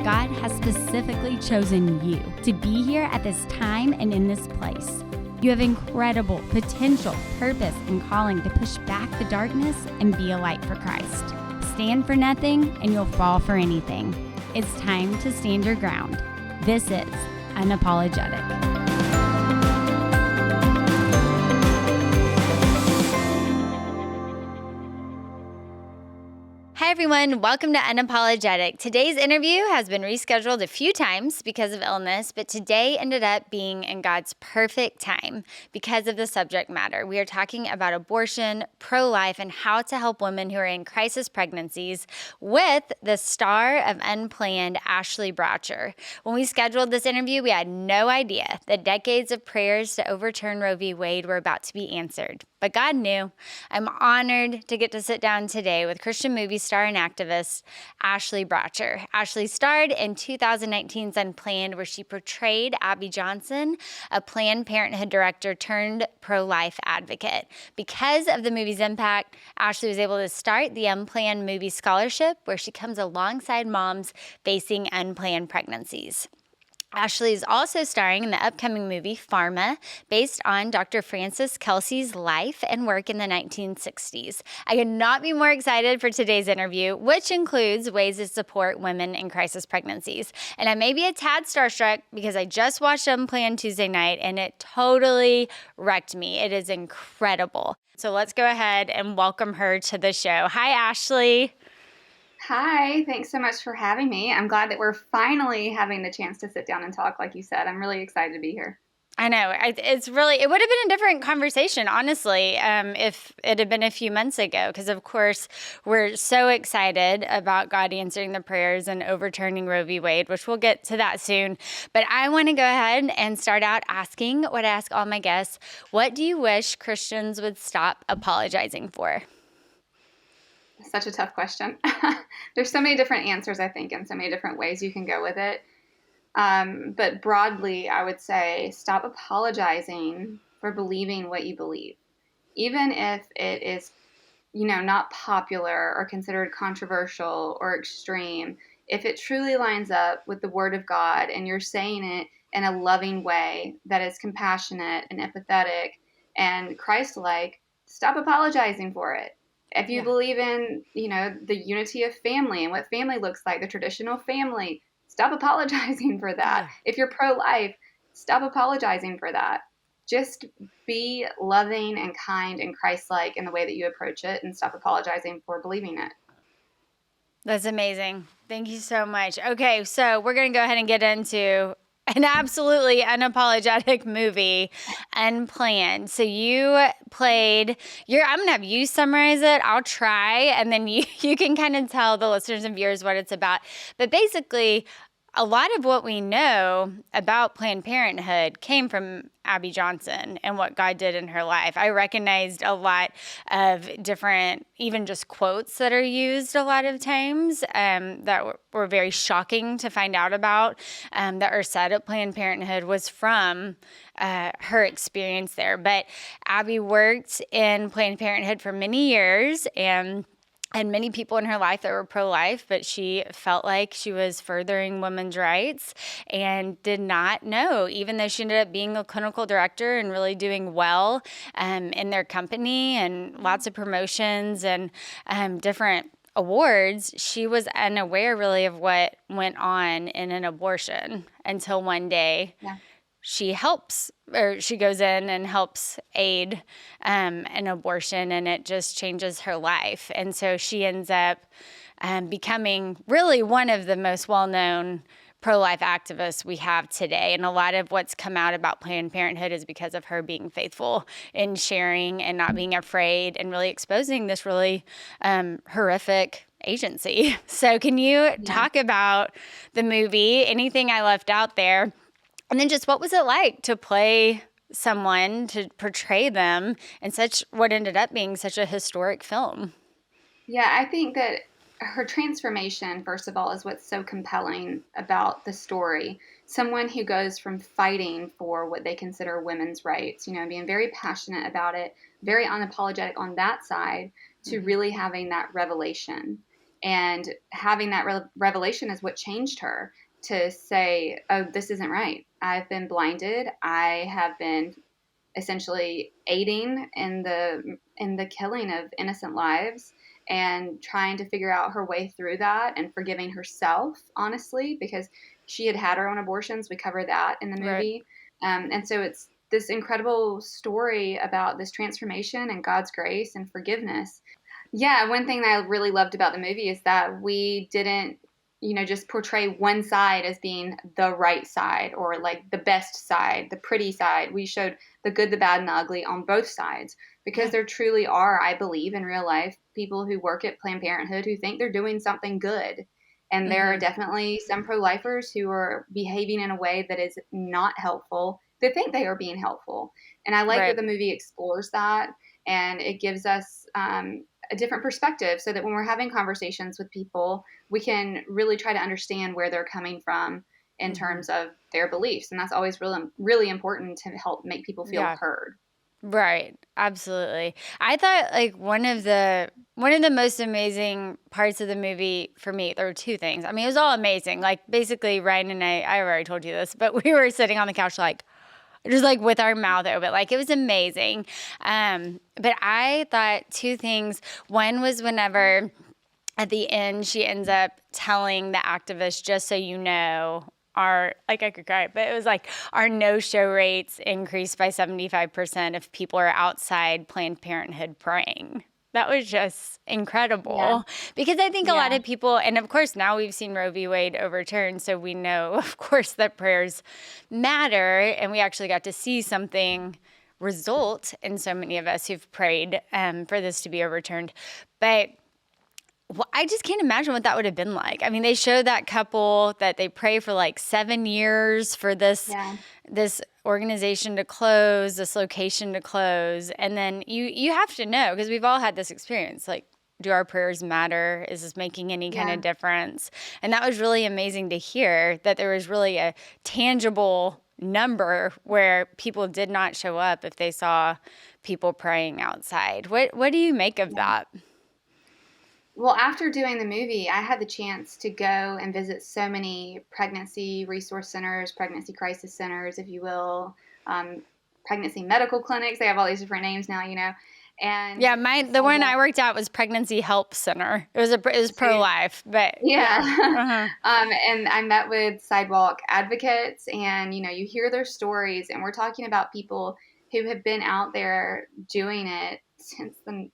God has specifically chosen you to be here at this time and in this place. You have incredible potential, purpose, and calling to push back the darkness and be a light for Christ. Stand for nothing and you'll fall for anything. It's time to stand your ground. This is Unapologetic. Hi everyone, welcome to Unapologetic. Today's interview has been rescheduled a few times because of illness, but today ended up being in God's perfect time because of the subject matter. We are talking about abortion, pro-life, and how to help women who are in crisis pregnancies with the star of Unplanned, Ashley Bratcher. When we scheduled this interview, we had no idea that decades of prayers to overturn Roe v. Wade were about to be answered. But God knew. I'm honored to get to sit down today with Christian movie star and activist Ashley Bratcher. Ashley starred in 2019's Unplanned, where she portrayed Abby Johnson, a Planned Parenthood director turned pro-life advocate. Because of the movie's impact, Ashley was able to start the Unplanned Movie Scholarship, where she comes alongside moms facing unplanned pregnancies. Ashley is also starring in the upcoming movie Pharma, based on Dr. Francis Kelsey's life and work in the 1960s. I could not be more excited for today's interview, which includes ways to support women in crisis pregnancies. And I may be a tad starstruck because I just watched Unplanned Tuesday night and it totally wrecked me. It is incredible. So let's go ahead and welcome her to the show. Hi, Ashley. Hi, thanks so much for having me. I'm glad that we're finally having the chance to sit down and talk, like you said. I'm really excited to be here. I know. It would have been a different conversation, honestly, if it had been a few months ago, because of course, we're so excited about God answering the prayers and overturning Roe v. Wade, which we'll get to that soon. But I want to go ahead and start out asking what I ask all my guests. What do you wish Christians would stop apologizing for? Such a tough question. There's so many different answers, I think, and so many different ways you can go with it. But broadly, I would say stop apologizing for believing what you believe. Even if it is, not popular or considered controversial or extreme, if it truly lines up with the Word of God and you're saying it in a loving way that is compassionate and empathetic and Christ-like, stop apologizing for it. If you believe in, the unity of family and what family looks like, the traditional family, stop apologizing for that. Yeah. If you're pro-life, stop apologizing for that. Just be loving and kind and Christ-like in the way that you approach it and stop apologizing for believing it. That's amazing. Thank you so much. Okay, so we're going to go ahead and get into an absolutely unapologetic movie, Unplanned. So you played, I'm going to have you summarize it. I'll try, and then you can kind of tell the listeners and viewers what it's about. But basically, a lot of what we know about Planned Parenthood came from Abby Johnson and what God did in her life. I recognized a lot of different, even just quotes that are used a lot of times that were very shocking to find out about that are said at Planned Parenthood was from her experience there. But Abby worked in Planned Parenthood for many years and many people in her life that were pro-life, but she felt like she was furthering women's rights and did not know, even though she ended up being a clinical director and really doing well in their company and lots of promotions and different awards, she was unaware really of what went on in an abortion until one day. Yeah. She goes in and helps aid an abortion, and it just changes her life. And so she ends up becoming really one of the most well-known pro-life activists we have today. And a lot of what's come out about Planned Parenthood is because of her being faithful in sharing and not being afraid and really exposing this really horrific agency. So can you talk about the movie, anything I left out there? And then just what was it like to play someone, to portray them in what ended up being such a historic film? Yeah, I think that her transformation, first of all, is what's so compelling about the story. Someone who goes from fighting for what they consider women's rights, being very passionate about it, very unapologetic on that side, to really having that revelation. And having that revelation is what changed her to say, oh, this isn't right. I've been blinded. I have been essentially aiding in the killing of innocent lives, and trying to figure out her way through that and forgiving herself, honestly, because she had her own abortions. We cover that in the Right. movie. And so it's this incredible story about this transformation and God's grace and forgiveness. Yeah, one thing that I really loved about the movie is that we didn't, just portray one side as being the right side or like the best side, the pretty side. We showed the good, the bad, and the ugly on both sides, because Yeah. there truly are, I believe, in real life, people who work at Planned Parenthood who think they're doing something good. And there are Mm-hmm. definitely some pro-lifers who are behaving in a way that is not helpful. They think they are being helpful. And I like that Right. the movie explores that, and it gives us a different perspective, so that when we're having conversations with people, we can really try to understand where they're coming from in Mm-hmm. terms of their beliefs. And that's always really, really important to help make people feel Yeah. heard. Right. Absolutely. I thought like one of the most amazing parts of the movie for me, there were two things. I mean, it was all amazing. Like basically Ryan and I already told you this, but we were sitting on the couch like just like with our mouth open. Like it was amazing. But I thought two things. One was whenever at the end she ends up telling the activist, just so you know, our, like I could cry, but it was like our no-show rates increased by 75% if people are outside Planned Parenthood praying. That was just Yeah. incredible, because I think a lot Yeah. of people, and of course now we've seen Roe v. Wade overturned, so we know, of course, that prayers matter, and we actually got to see something result in so many of us who've prayed for this to be overturned. But well, I just can't imagine what that would have been like. I mean, they showed that couple that they pray for like 7 years for Yeah. this organization to close, this location to close, and then you have to know, because we've all had this experience. Like, do our prayers matter? Is this making any kind Yeah. of difference? And that was really amazing to hear, that there was really a tangible number where people did not show up if they saw people praying outside. What do you make of Yeah. that? Well, after doing the movie, I had the chance to go and visit so many pregnancy resource centers, pregnancy crisis centers, if you will, um, pregnancy medical clinics. They have all these different names now, and Yeah, the one sidewalk. I worked at was Pregnancy Help Center. It was pro So, life, but yeah. yeah, uh-huh. And I met with sidewalk advocates, and you hear their stories, and we're talking about people who have been out there doing it since the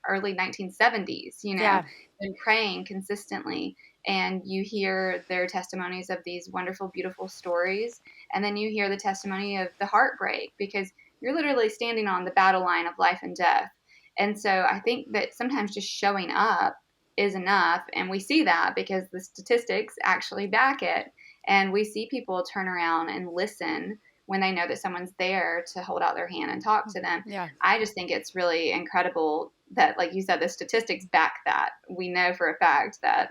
early 1970s, Yeah, been praying consistently. And you hear their testimonies of these wonderful, beautiful stories. And then you hear the testimony of the heartbreak, because you're literally standing on the battle line of life and death. And so I think that sometimes just showing up is enough. And we see that because the statistics actually back it. And we see people turn around and listen when they know that someone's there to hold out their hand and talk to them. yeah, I just think it's really incredible that, like you said, the statistics back that. We know for a fact that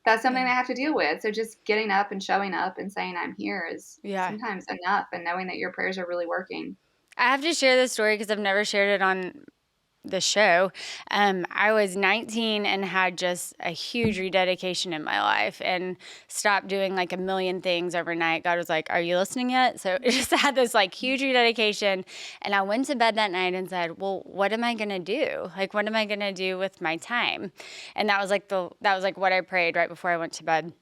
that's something yeah, they have to deal with. So just getting up and showing up and saying I'm here is yeah. sometimes enough, and knowing that your prayers are really working. I have to share this story because I've never shared it on the show. I was 19 and had just a huge rededication in my life and stopped doing like a million things overnight. God was like, "Are you listening yet?" So it just had this like huge rededication. And I went to bed that night and said, "Well, what am I going to do? Like, what am I going to do with my time?" And that was like what I prayed right before I went to bed.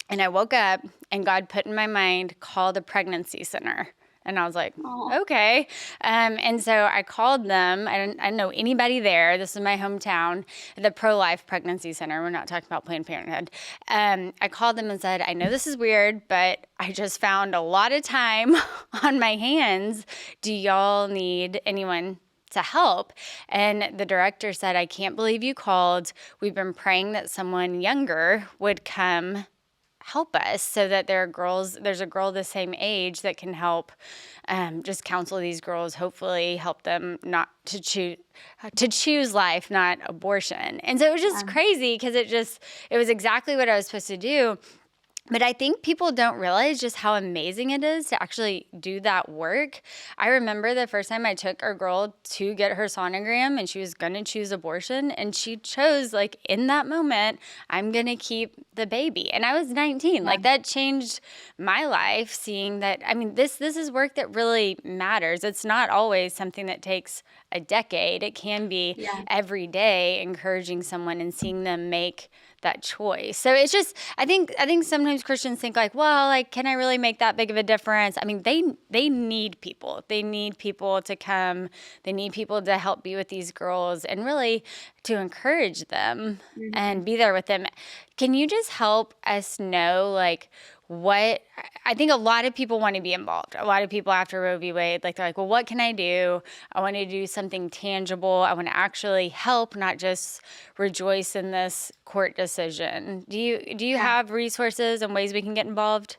And I woke up and God put in my mind, call the pregnancy center. And I was like, Oh, okay. And so I called them. I didn't know anybody there. This is my hometown, the pro-life pregnancy center. We're not talking about Planned Parenthood. I called them and said, I know this is weird, but I just found a lot of time on my hands. Do y'all need anyone to help? And the director said, I can't believe you called. We've been praying that someone younger would come help us, so that there's a girl the same age that can help just counsel these girls, hopefully help them not to choose life, not abortion. And so it was just yeah. crazy, because it was exactly what I was supposed to do. But I think people don't realize just how amazing it is to actually do that work. I remember the first time I took our girl to get her sonogram and she was going to choose abortion. And she chose, like, in that moment, I'm going to keep the baby. And I was 19. Yeah. Like, that changed my life, seeing that, I mean, this is work that really matters. It's not always something that takes a decade. It can be Yeah. every day encouraging someone and seeing them make that choice. So it's just, I think sometimes Christians think like, well, like, can I really make that big of a difference? I mean, they need people. They need people to come. They need people to help be with these girls and really to encourage them Hmm. and be there with them. Can you just help us know, like, what I think a lot of people want to be involved. A lot of people after Roe v. Wade, like, they're like, well, what can I do? I want to do something tangible. I want to actually help, not just rejoice in this court decision. Do you Yeah. have resources and ways we can get involved?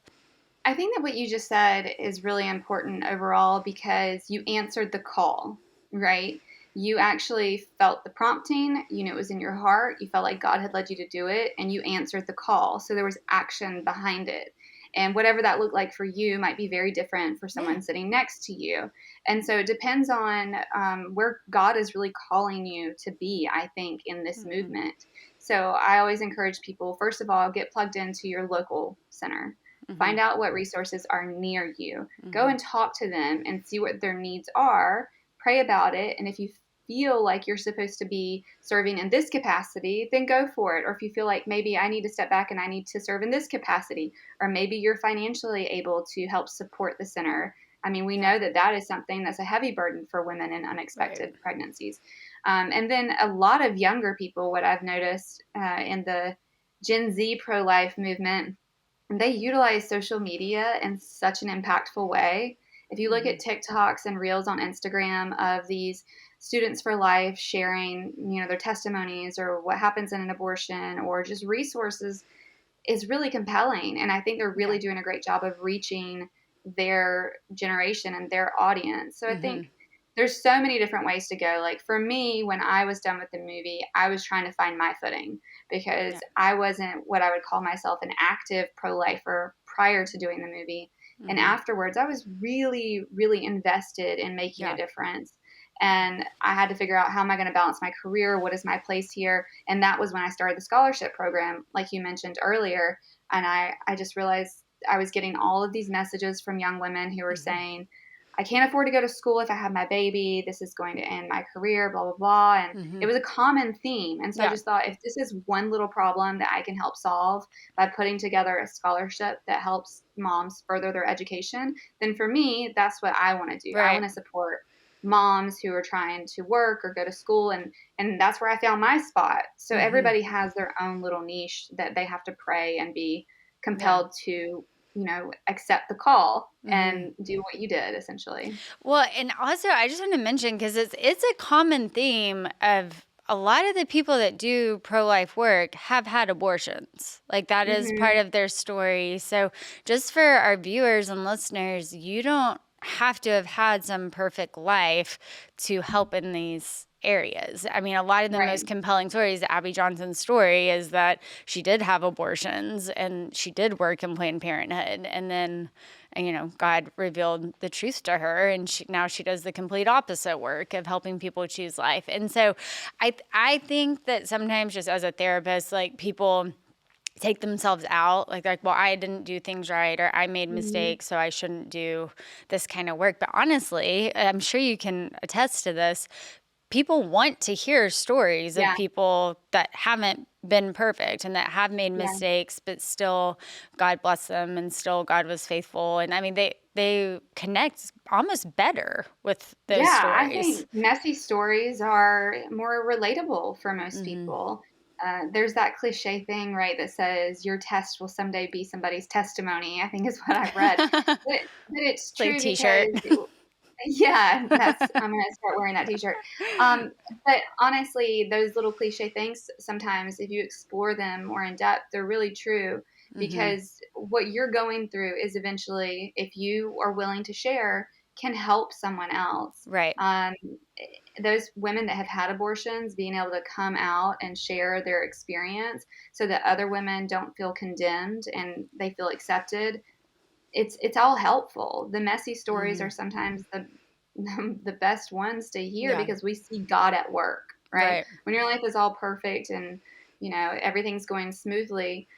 I think that what you just said is really important overall because you answered the call, right? You actually felt the prompting, you knew it was in your heart, you felt like God had led you to do it, and you answered the call. So there was action behind it. And whatever that looked like for you might be very different for Yeah. someone sitting next to you. And so it depends on where God is really calling you to be, I think, in this Mm-hmm. movement. So I always encourage people, first of all, get plugged into your local center. Mm-hmm. Find out what resources are near you. Go Mm-hmm. and talk to them and see what their needs are. Pray about it. And if you feel like you're supposed to be serving in this capacity, then go for it. Or if you feel like maybe I need to step back and I need to serve in this capacity, or maybe you're financially able to help support the center. I mean, we Yeah. know that that is something that's a heavy burden for women in Right. unexpected pregnancies. And then a lot of younger people, what I've noticed in the Gen Z pro life movement, they utilize social media in such an impactful way. If you look Mm-hmm. at TikToks and reels on Instagram of these students for life sharing, their testimonies or what happens in an abortion or just resources is really compelling. And I think they're Yeah. really doing a great job of reaching their generation and their audience. So I Mm-hmm. think there's so many different ways to go. Like for me, when I was done with the movie, I was trying to find my footing because Yeah. I wasn't what I would call myself an active pro lifer prior to doing the movie. And Mm-hmm. afterwards, I was really, really invested in making a Yeah. difference. And I had to figure out, how am I going to balance my career? What is my place here? And that was when I started the scholarship program, like you mentioned earlier. And I just realized I was getting all of these messages from young women who were Mm-hmm. saying, I can't afford to go to school if I have my baby. This is going to end my career, blah, blah, blah. And Mm-hmm. it was a common theme. And so I Yeah. just thought, if this is one little problem that I can help solve by putting together a scholarship that helps moms further their education, then for me, that's what I want to do. I Right. want to support moms who are trying to work or go to school, and that's where I found my spot. So Mm-hmm. everybody has their own little niche that they have to pray and be Yeah. compelled to, accept the call Mm-hmm. and do what you did essentially. Well, and also I just want to mention, because it's a common theme of a lot of the people that do pro life work have had abortions. Like, that is Hmm. part of their story. So just for our viewers and listeners, you don't have to have had some perfect life to help in these areas. I mean, a lot of the Right. most compelling stories, Abby Johnson's story, is that she did have abortions and she did work in Planned Parenthood, and then, God revealed the truth to her, and now she does the complete opposite work of helping people choose life. And so I think that sometimes, just as a therapist, like, people take themselves out, like, well, I didn't do things right, or I made Hmm. mistakes, so I shouldn't do this kind of work. But honestly, I'm sure you can attest to this. People want to hear stories of Yeah. people that haven't been perfect and that have made Yeah. mistakes, but still God bless them and still God was faithful. And I mean, they connect almost better with those Yeah, I stories. think messy stories are more relatable for most Mm-hmm. people. There's that cliche thing, right, that says your test will someday be somebody's testimony, I think is what I've read. But it's Like, true t-shirt. because, yeah, I'm gonna start wearing that t-shirt. But honestly, those little cliche things, sometimes if you explore them more in depth, they're really true Mm-hmm. because what you're going through is eventually, if you are willing to share, can help someone else. Right. Those women that have had abortions being able to come out and share their experience so that other women don't feel condemned and they feel accepted. It's all helpful. The messy stories Mm-hmm. are sometimes the the best ones to hear Yeah. because we see God at work, right? Right. When your life is all perfect and everything's going smoothly,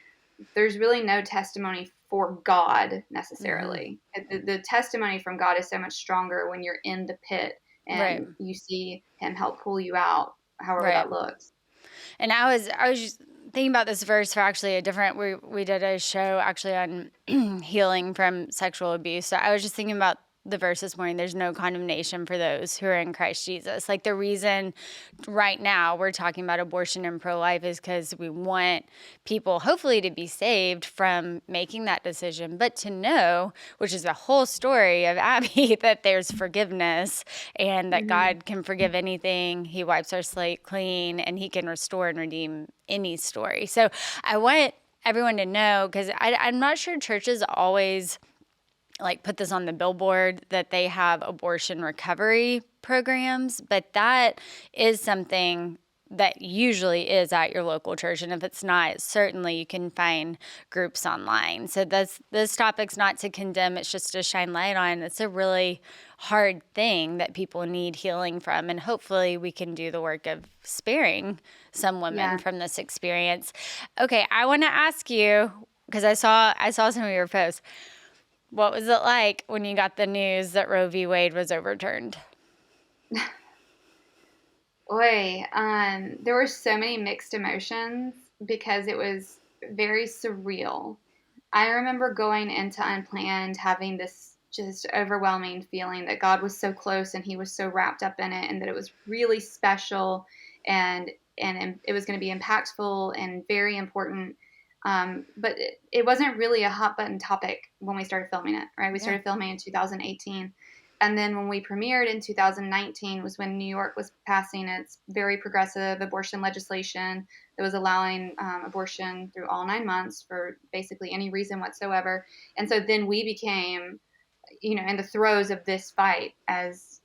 there's really no testimony for God Mm-hmm. necessarily. The testimony from God is so much stronger when you're in the pit Right. and you see him help pull you out, however Right. that looks. And I was just thinking about this verse for actually a different. We did a show actually on healing from sexual abuse. So I was just thinking about the verse this morning. There's no condemnation for those who are in Christ Jesus. Like the reason right now we're talking about abortion and pro life is because we want people hopefully to be saved from making that decision, but to know, which is the whole story of Abby, that there's forgiveness and that Hmm. God can forgive anything. He wipes our slate clean and he can restore and redeem any story. So I want everyone to know, because I'm not sure churches always like put this on the billboard that they have abortion recovery programs, but that is something that usually is at your local church. And if it's not, certainly you can find groups online. So this topic's not to condemn, it's just to shine light on. It's a really hard thing that people need healing from. And hopefully we can do the work of sparing some women Yeah. from this experience. Okay, I want to ask you, because I saw some of your posts. What was it like when you got the news that Roe v. Wade was overturned? Boy, there were so many mixed emotions because it was very surreal. I remember going into Unplanned having this just overwhelming feeling that God was so close and he was so wrapped up in it and that it was really special and it was going to be impactful and very important. But it wasn't really a hot button topic when we started filming it, right? We Yeah. started filming in 2018. And then when we premiered in 2019 was when New York was passing its very progressive abortion legislation that was allowing abortion through all 9 months for basically any reason whatsoever. And so then we became, in the throes of this fight as,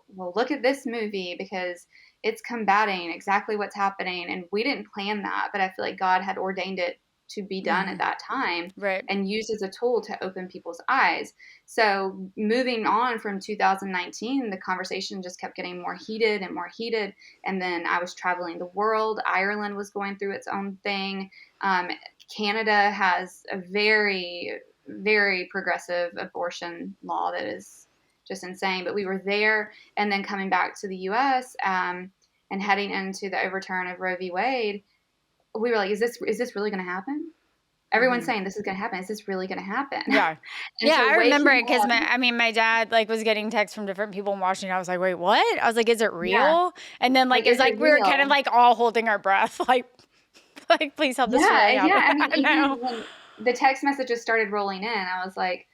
well, look at this movie because it's combating exactly what's happening. And we didn't plan that, but I feel like God had ordained it to be done at Mm-hmm. that time Right. and used as a tool to open people's eyes. So moving on from 2019, the conversation just kept getting more heated and more heated. And then I was traveling the world. Ireland was going through its own thing. Canada has a very, very progressive abortion law that is just insane. But we were there and then coming back to the US and heading into the overturn of Roe v. Wade, we were like, is this really going to happen? Everyone's Mm-hmm. saying this is going to happen. Is this really going to happen? Yeah. And Yeah, so I remember waking it because up, my dad like was getting texts from different people in Washington. I was like, wait, what? I was like, is it yeah, real? And then like, like it's is it like we were kind of real? like all holding our breath, like please help this Yeah, really yeah. happen. I mean, I know. even when the text messages started rolling in, I was like,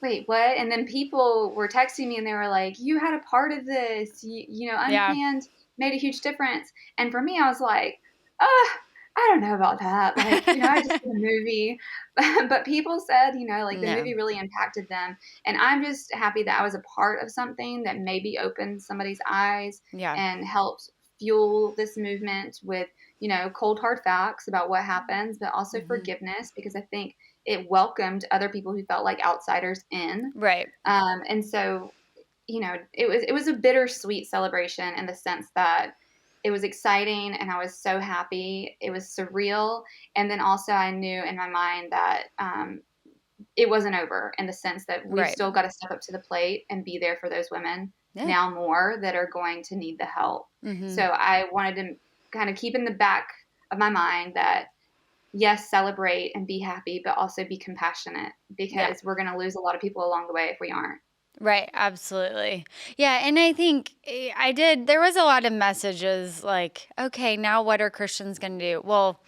wait, what? And then people were texting me and they were like, you had a part of this. Yeah. Unplanned made a huge difference. And for me, I was like, I don't know about that. Like, I just did a movie. But people said, like the No. movie really impacted them. And I'm just happy that I was a part of something that maybe opened somebody's eyes Yeah. and helped fuel this movement with, cold hard facts about what happens, but also Mm-hmm. forgiveness, because I think it welcomed other people who felt like outsiders in. Right. And so, it was a bittersweet celebration in the sense that it was exciting and I was so happy. It was surreal. And then also I knew in my mind that it wasn't over in the sense that we've Right. still got to step up to the plate and be there for those women Yeah. now more that are going to need the help. Mm-hmm. So I wanted to kind of keep in the back of my mind that yes, celebrate and be happy, but also be compassionate Yeah. because we're going to lose a lot of people along the way if we aren't. Right, absolutely. Yeah, and I think there was a lot of messages like, okay, now what are Christians going to do? Well,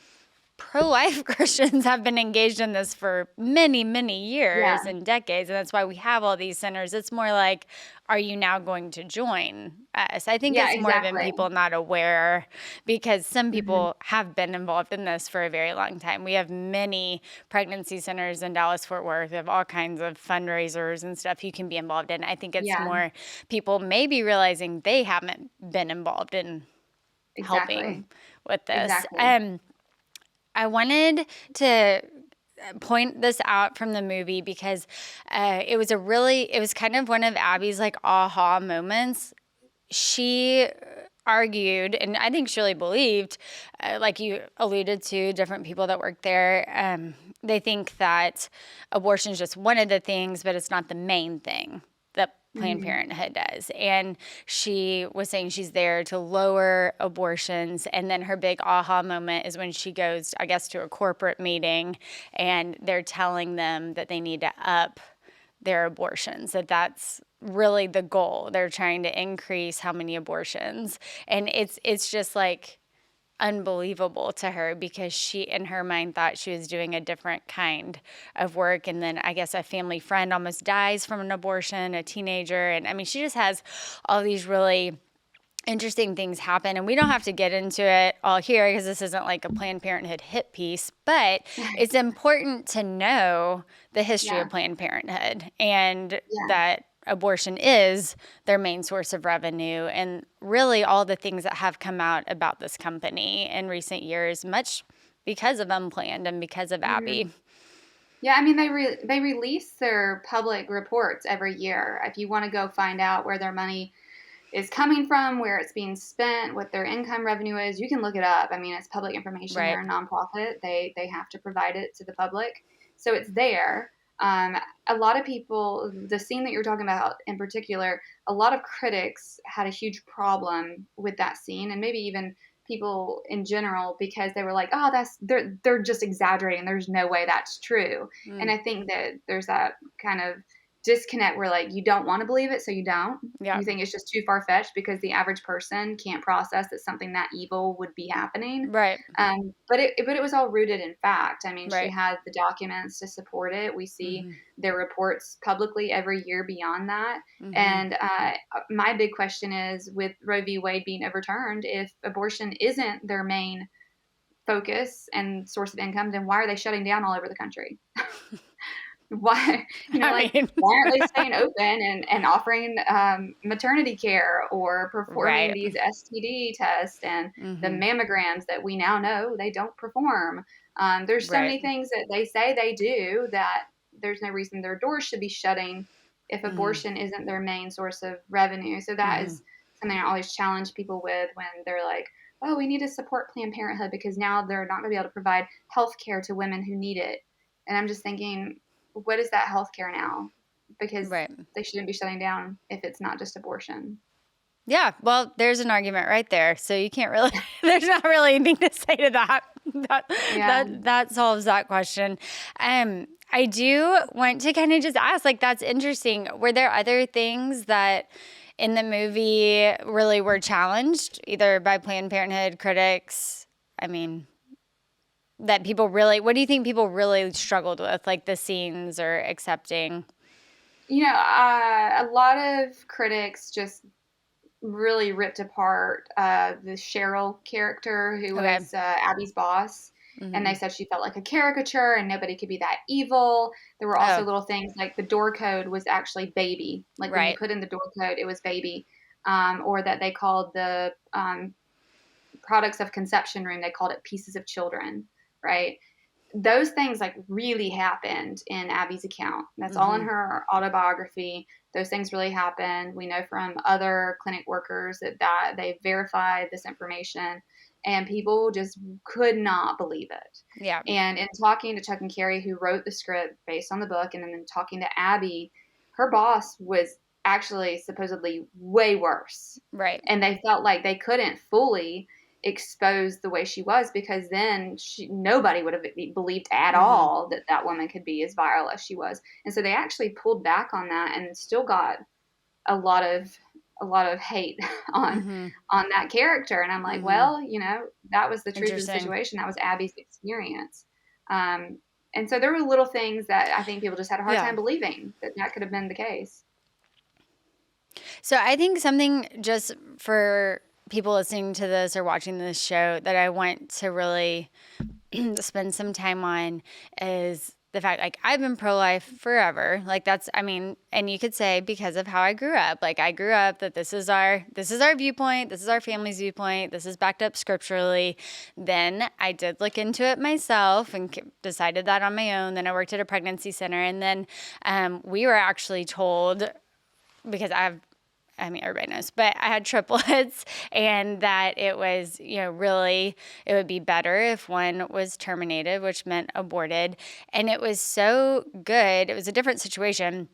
pro-life Christians have been engaged in this for many, many years Yeah. and decades, and that's why we have all these centers. It's more like, are you now going to join us? I think Yeah, it's more than exactly. people not aware, because some Hmm. people have been involved in this for a very long time. We have many pregnancy centers in Dallas, Fort Worth. We have all kinds of fundraisers and stuff you can be involved in. I think it's Yeah, more people maybe realizing they haven't been involved in helping exactly. with this. Exactly. I wanted to point this out from the movie because it was kind of one of Abby's like aha moments. She argued, and I think she really believed, like you alluded to, different people that work there, they think that abortion is just one of the things, but it's not the main thing that Planned Hmm. Parenthood does. And she was saying she's there to lower abortions. And then her big aha moment is when she goes, I guess, to a corporate meeting and they're telling them that they need to up their abortions, that's really the goal. They're trying to increase how many abortions. And it's just like unbelievable to her, because she in her mind thought she was doing a different kind of work. And then I guess a family friend almost dies from an abortion, a teenager. And I mean, she just has all these really interesting things happen, and we don't have to get into it all here because this isn't like a Planned Parenthood hit piece, but it's important to know the history Yeah. of Planned Parenthood and Yeah. that abortion is their main source of revenue, and really all the things that have come out about this company in recent years, much because of Unplanned and because of Hmm. Abby. Yeah, I mean they release their public reports every year. If you want to go find out where their money is coming from, where it's being spent, what their income revenue is, you can look it up. I mean, it's public information. Right. They're a nonprofit. They have to provide it to the public, so it's there. Um, a lot of people, the scene that you're talking about in particular, a lot of critics had a huge problem with that scene, and maybe even people in general, because they were like, "Oh, that's they're just exaggerating. There's no way that's true." And Mm. I think that there's that kind of disconnect where like you don't want to believe it, so you don't. Yeah. You think it's just too far fetched because the average person can't process that something that evil would be happening. Right. But it was all rooted in fact. I mean, she Right. had the documents to support it. We see Mm-hmm. their reports publicly every year beyond that. Mm-hmm. And my big question is, with Roe v. Wade being overturned, if abortion isn't their main focus and source of income, then why are they shutting down all over the country? Why, I like, mean, why aren't they staying open and offering maternity care or performing right. these STD tests and the Mm-hmm. mammograms that we now know they don't perform? There's so Right. many things that they say they do that there's no reason their doors should be shutting if Mm-hmm. abortion isn't their main source of revenue. So that Mm-hmm. is something I always challenge people with when they're like, oh, we need to support Planned Parenthood because now they're not going to be able to provide health care to women who need it. And I'm just thinking, what is that healthcare now? Because Right. they shouldn't be shutting down if it's not just abortion. Yeah. Well, there's an argument right there. So you can't really, there's not really anything to say to that. That Yeah. that solves that question. I do want to kind of just ask, like, that's interesting. Were there other things that in the movie really were challenged, either by Planned Parenthood critics? I mean, that people really, what do you think people really struggled with, like the scenes or accepting? A lot of critics just really ripped apart the Cheryl character, who Okay. was Abby's boss. And Mm-hmm. they said she felt like a caricature and nobody could be that evil. There were also Oh, little things like the door code was actually baby. Like when you right. put in the door code, it was baby. Or that they called the products of conception room, they called it pieces of children, right? Those things like really happened in Abby's account. That's all in Mm-hmm. her autobiography. Those things really happened. We know from other clinic workers that they verified this information, and people just could not believe it. Yeah. And in talking to Chuck and Carrie, who wrote the script based on the book, and then talking to Abby, her boss was actually supposedly way worse. Right. And they felt like they couldn't fully expose the way she was because then nobody would have believed at Mm-hmm. all that that woman could be as viral as she was. And so they actually pulled back on that and still got a lot of a lot of hate on Mm-hmm. on that character. And I'm like, Mm-hmm. well, that was the truth of the Interesting. situation. That was Abby's experience. Um, and so there were little things that I think people just had a hard Yeah. time believing that could have been the case. So I think something just for people listening to this or watching this show that I want to really spend some time on is the fact, like, I've been pro-life forever. Like, that's, I mean, and you could say because of how I grew up. Like, I grew up that this is our viewpoint, this is our family's viewpoint, this is backed up scripturally. Then I did look into it myself and decided that on my own. Then I worked at a pregnancy center, and then we were actually told, because I mean, everybody knows, but I had triplets, and that it was, really, it would be better if one was terminated, which meant aborted. And it was so good. It was a different situation,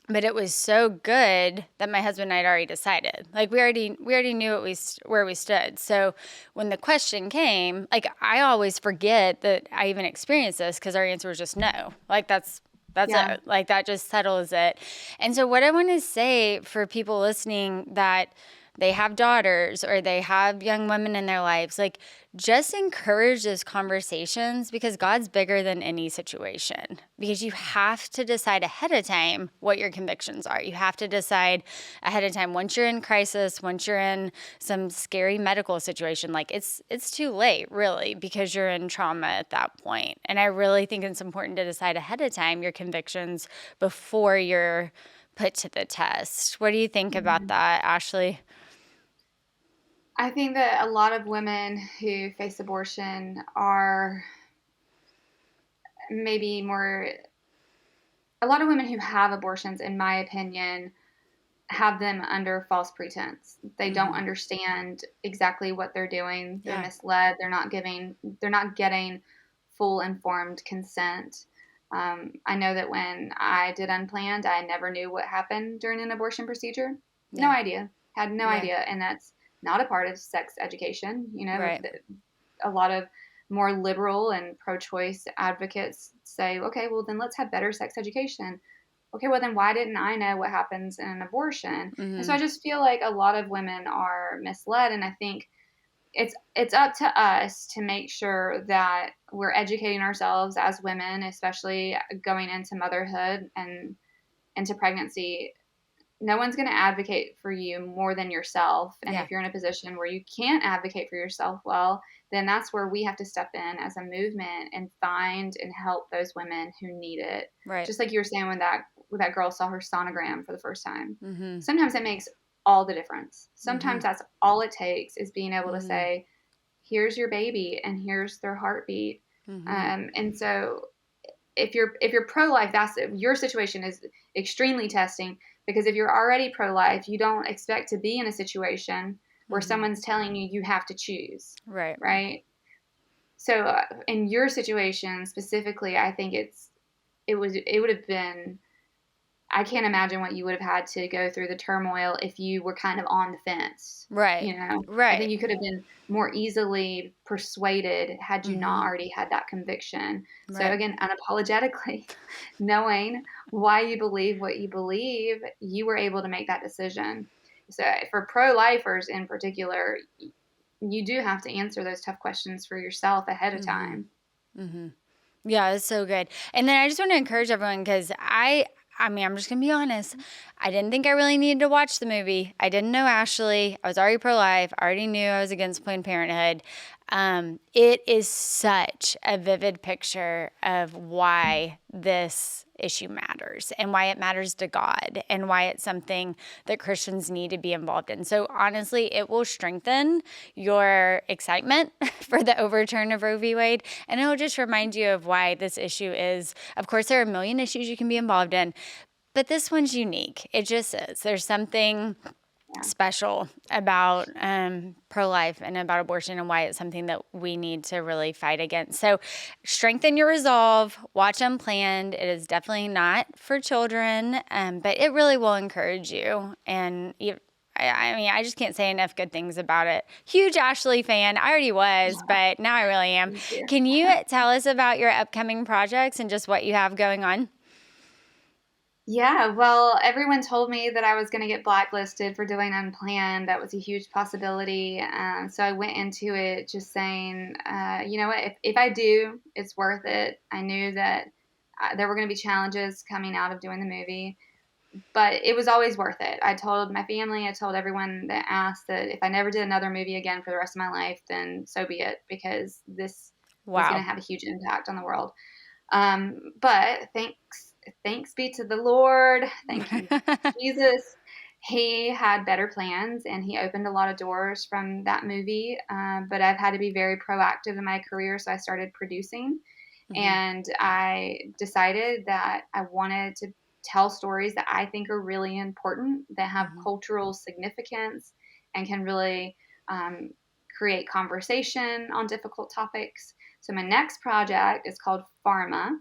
but it was so good that my husband and I had already decided. Like, we already knew where we stood. So when the question came, like, I always forget that I even experienced this because our answer was just no. Like, that's Yeah. it. Like, that just settles it. And so what I want to say for people listening that they have daughters or they have young women in their lives, like, just encourage those conversations, because God's bigger than any situation. Because you have to decide ahead of time what your convictions are. You have to decide ahead of time, once you're in crisis, once you're in some scary medical situation, like, it's too late, really, because you're in trauma at that point. And I really think it's important to decide ahead of time your convictions before you're put to the test. What do you think about Mhm. that, Ashley? I think that a lot of women who face abortion are maybe more, a lot of women who have abortions, in my opinion, have them under false pretense. They don't Mm-hmm. understand exactly what they're doing. They're Yeah. misled. They're not getting full informed consent. I know that when I did Unplanned, I never knew what happened during an abortion procedure. No Yeah. idea. Had no Yeah. idea. And that's not a part of sex education. Right. A lot of more liberal and pro choice advocates say, okay, well, then let's have better sex education. Okay, well, then why didn't I know what happens in an abortion? And so Mm-hmm. I just feel like a lot of women are misled. And I think it's up to us to make sure that we're educating ourselves as women, especially going into motherhood and into pregnancy. No one's going to advocate for you more than yourself. And Yeah. if you're in a position where you can't advocate for yourself well, then that's where we have to step in as a movement and find and help those women who need it. Right. Just like you were saying when that girl saw her sonogram for the first time. Mm-hmm. Sometimes it makes all the difference. Mm-hmm. Sometimes that's all it takes, is being able to Mm-hmm. say, here's your baby and here's their heartbeat. Mm-hmm. And so if you're pro-life, that's your situation is extremely testing, because if you're already pro-life, you don't expect to be in a situation where Mm-hmm. someone's telling you you have to choose, Right. right? So in your situation specifically, I think it would have been, I can't imagine what you would have had to go through the turmoil if you were kind of on the fence. Right. I think Right. you could have been more easily persuaded had you not Mm-hmm. already had that conviction. So Right. again, unapologetically, knowing why you believe what you believe, you were able to make that decision. So for pro-lifers in particular, you do have to answer those tough questions for yourself ahead of Mm-hmm. time. Mm-hmm. Yeah, it's so good. And then I just want to encourage everyone, because I mean, I'm just going to be honest. I didn't think I really needed to watch the movie. I didn't know Ashley. I was already pro-life. I already knew I was against Planned Parenthood. It is such a vivid picture of why this issue matters and why it matters to God and why it's something that Christians need to be involved in. So honestly, it will strengthen your excitement for the overturn of Roe v. Wade. And it'll just remind you of why this issue is, of course, there are a million issues you can be involved in, but this one's unique. It just is. There's something Yeah. special about pro-life and about abortion, and why it's something that we need to really fight against. So strengthen your resolve. Watch Unplanned. It is definitely not for children, but it really will encourage you. And I mean, I just can't say enough good things about it. Huge Ashley fan. I already was, but now I really am. Thank you. Can you, tell us about your upcoming projects and just what you have going on? Yeah, well, everyone told me that I was going to get blacklisted for doing Unplanned. That was a huge possibility. So I went into it just saying, you know what, if I do, it's worth it. I knew that there were going to be challenges coming out of doing the movie, but it was always worth it. I told my family, I told everyone that asked that if I never did another movie again for the rest of my life, then so be it, because this was going Wow. to have a huge impact on the world. But thanks be to the Lord. Thank you, Jesus. He had better plans and he opened a lot of doors from that movie. But I've had to be very proactive in my career. So I started producing Mhm. and I decided that I wanted to tell stories that I think are really important, that have Mhm. cultural significance and can really um, create conversation on difficult topics. So my next project is called Pharma,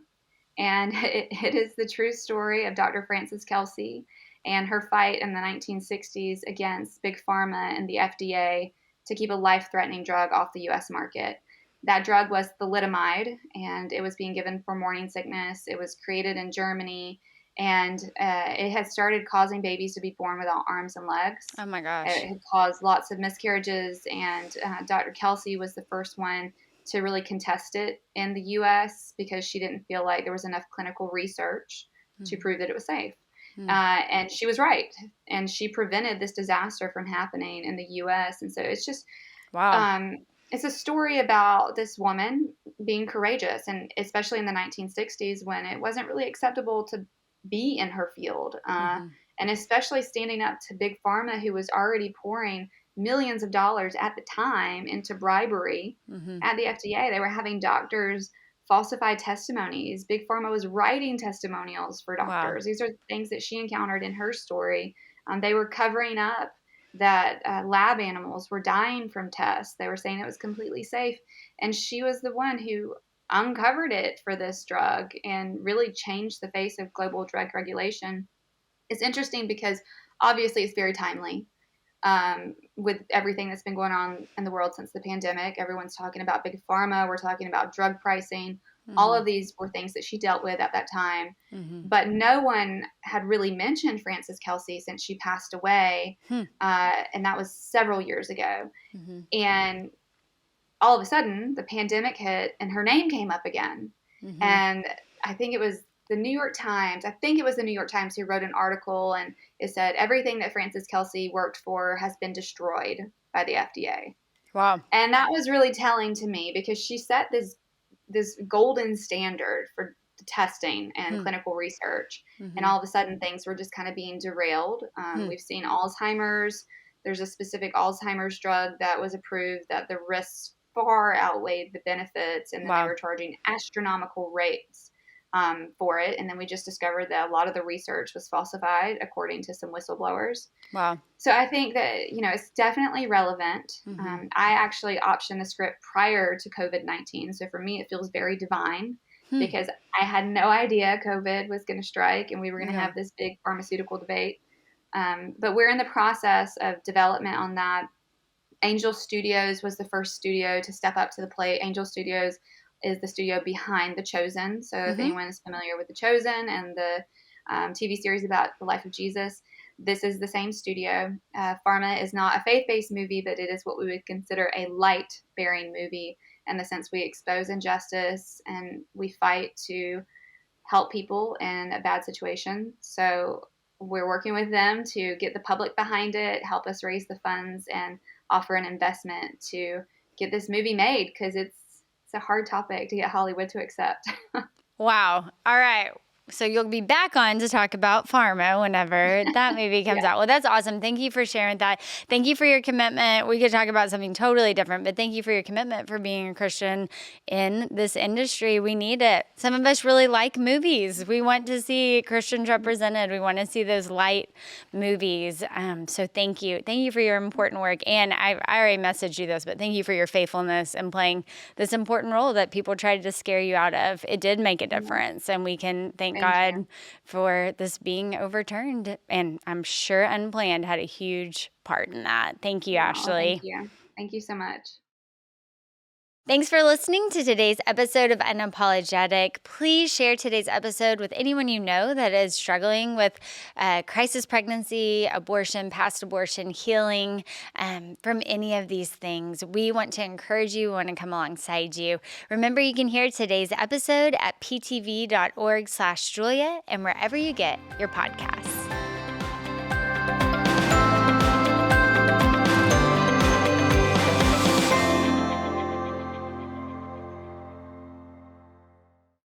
and it is the true story of Dr. Frances Kelsey and her fight in the 1960s against Big Pharma and the FDA to keep a life threatening drug off the US market. That drug was thalidomide, and it was being given for morning sickness. It was created in Germany, and it had started causing babies to be born without arms and legs. Oh my It gosh. had caused lots of miscarriages, and Dr. Kelsey was the first one to really contest it in the US because she didn't feel like there was enough clinical research to Mhm. prove that it was safe. Mm. And she was right. And she prevented this disaster from happening in the US. And so it's just, Wow. um, it's a story about this woman being courageous, and especially in the 1960s when it wasn't really acceptable to be in her field, Mhm. and especially standing up to Big Pharma, who was already pouring millions of dollars at the time into bribery Mhm. at the FDA. They were having doctors falsify testimonies. Big Pharma was writing testimonials for Wow. doctors. These are things that she encountered in her story. They were covering up that lab animals were dying from tests. They were saying it was completely safe. And she was the one who uncovered it for this drug and really changed the face of global drug regulation. It's interesting because obviously it's very timely with everything that's been going on in the world since the pandemic. Everyone's talking about big pharma. We're talking about drug pricing. All Mhm. of these were things that she dealt with at that time. Mhm. But no one had really mentioned Frances Kelsey since she passed away. Hmm. And that was several years ago. Mhm. And all of a sudden, the pandemic hit and her name came up again. Mhm. And I think it was the New York Times. I think it was the New York Times who wrote an article, and it said everything that Frances Kelsey worked for has been destroyed by the FDA. Wow. And that was really telling to me because she set this golden standard for testing and Hmm. clinical research. And Mhm. all of a sudden, things were just kind of being derailed. Hmm. We've seen Alzheimer's. There's a specific Alzheimer's drug that was approved that the risks far outweighed the benefits, and then they Wow. were charging astronomical rates for it. And then we just discovered that a lot of the research was falsified, according to some whistleblowers. Wow. So I think that, it's definitely relevant. Mhm. I actually optioned the script prior to COVID-19. So for me, it feels very divine Hmm. because I had no idea COVID was going to strike and we were going to Yeah. have this big pharmaceutical debate. But we're in the process of development on that. Angel Studios was the first studio to step up to the plate. Angel Studios is the studio behind The Chosen. So if Mhm. anyone is familiar with The Chosen and the TV series about the life of Jesus, this is the same studio. Pharma is not a faith based movie, but it is what we would consider a light bearing movie in the sense we expose injustice and we fight to help people in a bad situation. So we're working with them to get the public behind it, help us raise the funds, and offer an investment to get this movie made because it's a hard topic to get Hollywood to accept. Wow. All right. So you'll be back on to talk about Pharma whenever that movie comes Yeah. out. Well, that's awesome. Thank you for sharing that. Thank you for your commitment. We could talk about something totally different, but thank you for your commitment for being a Christian in this industry. We need it. Some of us really like movies. We want to see Christians represented. We want to see those light movies. So thank you. Thank you for your important work. And I already messaged you this, but thank you for your faithfulness and playing this important role that people tried to scare you out of. It did make a Yeah. difference. And we can thank Thank you. God for this being overturned. And I'm sure Unplanned had a huge part in that. Thank you, Oh, thank Ashley. you. Thank you so much. Thanks for listening to today's episode of Unapologetic. Please share today's episode with anyone you know that is struggling with crisis pregnancy, abortion, past abortion, healing from any of these things. We want to encourage you. We want to come alongside you. Remember, you can hear today's episode at ptv.org/Julia and wherever you get your podcasts.